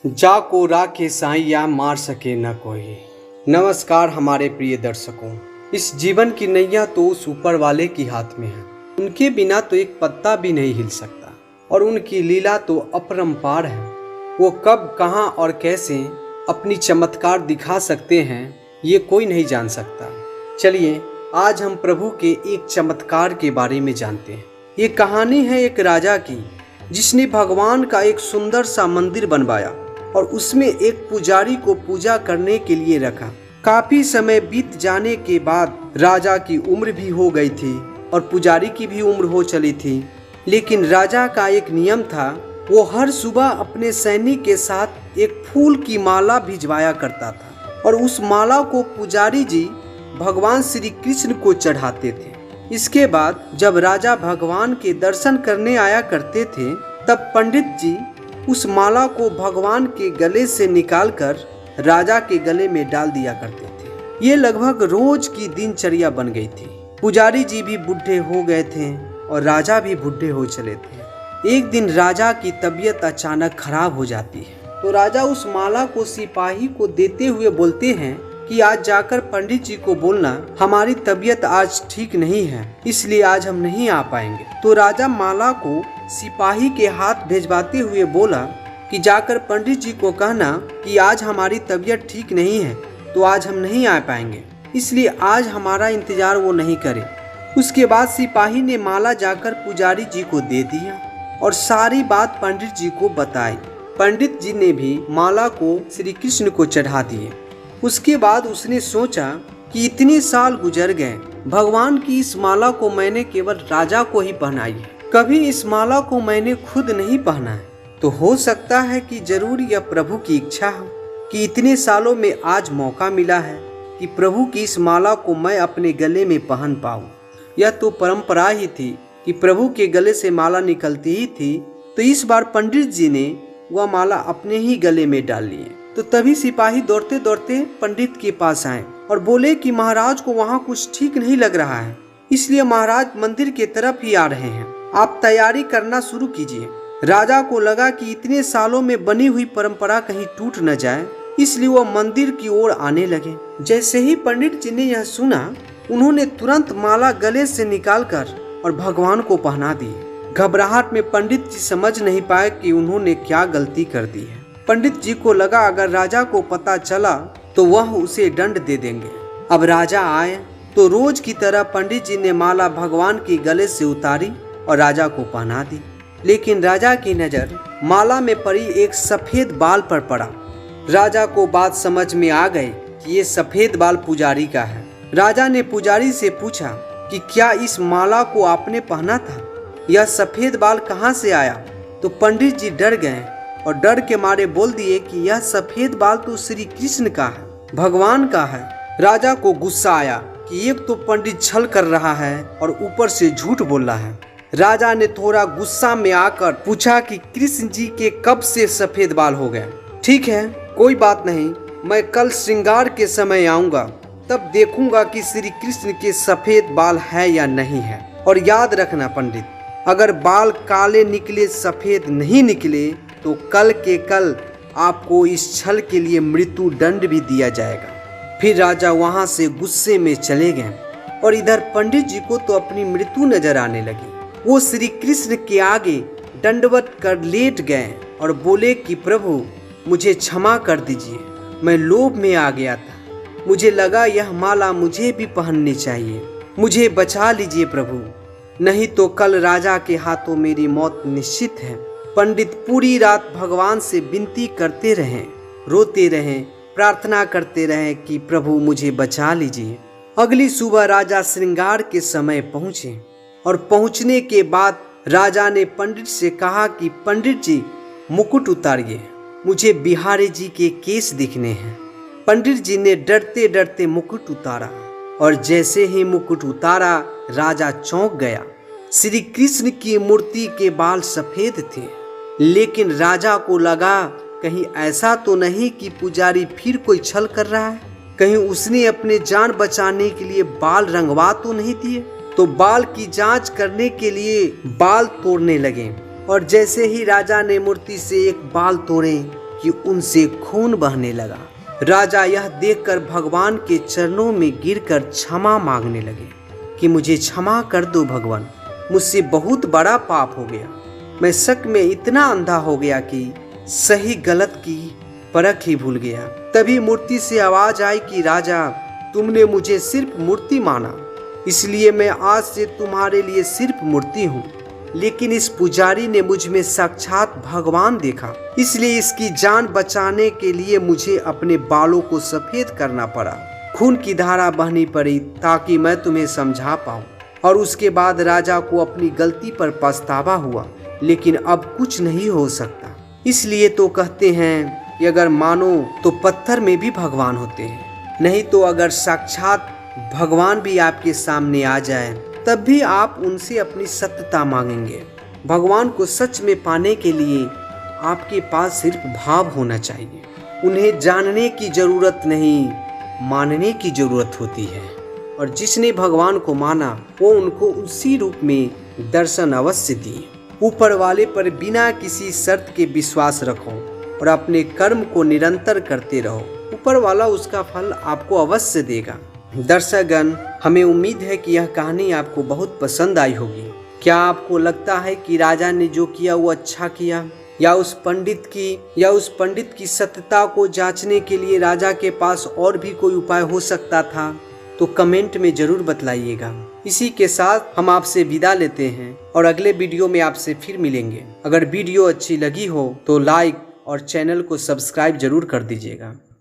जाको राखे साईया मार सके न कोई। नमस्कार हमारे प्रिय दर्शकों। इस जीवन की नैया तो उस ऊपर वाले के हाथ में है। उनके बिना तो एक पत्ता भी नहीं हिल सकता और उनकी लीला तो अपरंपार है। वो कब, कहाँ और कैसे अपनी चमत्कार दिखा सकते हैं ये कोई नहीं जान सकता। चलिए आज हम प्रभु के एक चमत्कार के बारे में जानते हैं। ये कहानी है एक राजा की जिसने भगवान का एक सुंदर सा मंदिर बनवाया और उसमें एक पुजारी को पूजा करने के लिए रखा। काफी समय बीत जाने के बाद राजा की उम्र भी हो गई थी और पुजारी की भी उम्र हो चली थी। लेकिन राजा का एक नियम था, वो हर सुबह अपने सैनिक के साथ एक फूल की माला भिजवाया करता था और उस माला को पुजारी जी भगवान श्री कृष्ण को चढ़ाते थे। इसके बाद जब राजा भगवान के दर्शन करने आया करते थे तब पंडित जी उस माला को भगवान के गले से निकालकर राजा के गले में डाल दिया करते थे। ये लगभग रोज की दिनचर्या बन गई थी। पुजारी जी भी बूढ़े हो गए थे और राजा भी बूढ़े हो चले थे। एक दिन राजा की तबीयत अचानक खराब हो जाती है तो राजा उस माला को सिपाही को देते हुए बोलते हैं कि आज जाकर पंडित जी को बोलना हमारी तबीयत आज ठीक नहीं है, इसलिए आज हम नहीं आ पाएंगे। तो राजा माला को सिपाही के हाथ भेजवाते हुए बोला कि जाकर पंडित जी को कहना कि आज हमारी तबीयत ठीक नहीं है तो आज हम नहीं आ पाएंगे, इसलिए आज हमारा इंतजार वो नहीं करे। उसके बाद सिपाही ने माला जाकर पुजारी जी को दे दिया और सारी बात पंडित जी को बताई। पंडित जी ने भी माला को श्री कृष्ण को चढ़ा दिए। उसके बाद उसने सोचा कि इतने साल गुजर गए, भगवान की इस माला को मैंने केवल राजा को ही पहनाई है, कभी इस माला को मैंने खुद नहीं पहना है। तो हो सकता है कि जरूर यह प्रभु की इच्छा हो कि इतने सालों में आज मौका मिला है कि प्रभु की इस माला को मैं अपने गले में पहन पाऊँ। यह तो परंपरा ही थी कि प्रभु के गले से माला निकलती ही थी, तो इस बार पंडित जी ने वह माला अपने ही गले में डाल लिए। तो तभी सिपाही दौड़ते दौड़ते पंडित के पास आए और बोले कि महाराज को वहाँ कुछ ठीक नहीं लग रहा है, इसलिए महाराज मंदिर के तरफ ही आ रहे हैं, आप तैयारी करना शुरू कीजिए। राजा को लगा कि इतने सालों में बनी हुई परंपरा कहीं टूट न जाए, इसलिए वह मंदिर की ओर आने लगे। जैसे ही पंडित जी ने यह सुना, उन्होंने तुरंत माला गले से निकालकर और भगवान को पहना दी। घबराहट में पंडित जी समझ नहीं पाए कि उन्होंने क्या गलती कर दी है। पंडित जी को लगा अगर राजा को पता चला तो वह उसे दंड दे देंगे। अब राजा आए तो रोज की तरह पंडित जी ने माला भगवान के गले से उतारी और राजा को पहना दी। लेकिन राजा की नज़र माला में पड़ी एक सफेद बाल पर पड़ा। राजा को बात समझ में आ गई कि ये सफेद बाल पुजारी का है। राजा ने पुजारी से पूछा कि क्या इस माला को आपने पहना था, यह सफेद बाल कहाँ से आया? तो पंडित जी डर गए और डर के मारे बोल दिए कि यह सफेद बाल तो श्री कृष्ण का है, भगवान का है। राजा को गुस्सा आया कि एक तो पंडित छल कर रहा है और ऊपर से झूठ बोल रहा है। राजा ने थोड़ा गुस्सा में आकर पूछा कि कृष्ण जी के कब से सफेद बाल हो गए? ठीक है, कोई बात नहीं, मैं कल श्रृंगार के समय आऊंगा, तब देखूंगा कि श्री कृष्ण के सफेद बाल है या नहीं है। और याद रखना पंडित, अगर बाल काले निकले, सफेद नहीं निकले तो कल के कल आपको इस छल के लिए मृत्यु दंड भी दिया जाएगा। फिर राजा वहां से गुस्से में चले गए और इधर पंडित जी को तो अपनी मृत्यु नजर आने लगी। वो श्री कृष्ण के आगे दंडवत कर लेट गए और बोले कि प्रभु मुझे क्षमा कर दीजिए, मैं लोभ में आ गया था, मुझे लगा यह माला मुझे भी पहननी चाहिए, मुझे बचा लीजिए प्रभु, नहीं तो कल राजा के हाथों मेरी मौत निश्चित है। पंडित पूरी रात भगवान से विनती करते रहे, रोते रहे, प्रार्थना करते रहे कि प्रभु मुझे बचा लीजिए। अगली सुबह राजा श्रृंगार के समय पहुँचे और पहुँचने के बाद राजा ने पंडित से कहा कि पंडित जी मुकुट उतारिए, मुझे बिहारी जी के केस दिखने हैं। पंडित जी ने डरते डरते मुकुट उतारा और जैसे ही मुकुट उतारा राजा चौंक गया। श्री कृष्ण की मूर्ति के बाल सफेद थे, लेकिन राजा को लगा कहीं ऐसा तो नहीं कि पुजारी फिर कोई छल कर रहा है, कहीं उसने अपने जान बचाने के लिए बाल रंगवा तो नहीं दिए। तो बाल की जांच करने के लिए बाल तोड़ने लगे और जैसे ही राजा ने मूर्ति से एक बाल तोड़े कि उनसे खून बहने लगा। राजा यह देखकर भगवान के चरणों में गिरकर क्षमा मांगने लगे कि मुझे क्षमा कर दो भगवान, मुझसे बहुत बड़ा पाप हो गया। मैं शक में इतना अंधा हो गया कि सही गलत की परख ही भूल गया। तभी मूर्ति से आवाज आई कि राजा, तुमने मुझे सिर्फ मूर्ति माना, इसलिए मैं आज से तुम्हारे लिए सिर्फ मूर्ति हूँ। लेकिन इस पुजारी ने मुझ में साक्षात भगवान देखा, इसलिए इसकी जान बचाने के लिए मुझे अपने बालों को सफेद करना पड़ा, खून की धारा बहनी पड़ी ताकि मैं तुम्हें समझा पाऊं। और उसके बाद राजा को अपनी गलती पर पछतावा हुआ, लेकिन अब कुछ नहीं हो सकता। इसलिए तो कहते हैं कि अगर मानो तो पत्थर में भी भगवान होते हैं, नहीं तो अगर साक्षात भगवान भी आपके सामने आ जाए तब भी आप उनसे अपनी सत्यता मांगेंगे। भगवान को सच में पाने के लिए आपके पास सिर्फ भाव होना चाहिए। उन्हें जानने की जरूरत नहीं, मानने की जरूरत होती है। और जिसने भगवान को माना वो उनको उसी रूप में दर्शन अवश्य दिए। ऊपर वाले पर बिना किसी शर्त के विश्वास रखो और अपने कर्म को निरंतर करते रहो, ऊपर वाला उसका फल आपको अवश्य देगा। दर्शकगण, हमें उम्मीद है कि यह कहानी आपको बहुत पसंद आई होगी। क्या आपको लगता है कि राजा ने जो किया वो अच्छा किया, या उस पंडित की सत्यता को जांचने के लिए राजा के पास और भी कोई उपाय हो सकता था? तो कमेंट में जरूर बतलाइएगा। इसी के साथ हम आपसे विदा लेते हैं और अगले वीडियो में आपसे फिर मिलेंगे। अगर वीडियो अच्छी लगी हो तो लाइक और चैनल को सब्सक्राइब जरूर कर दीजिएगा।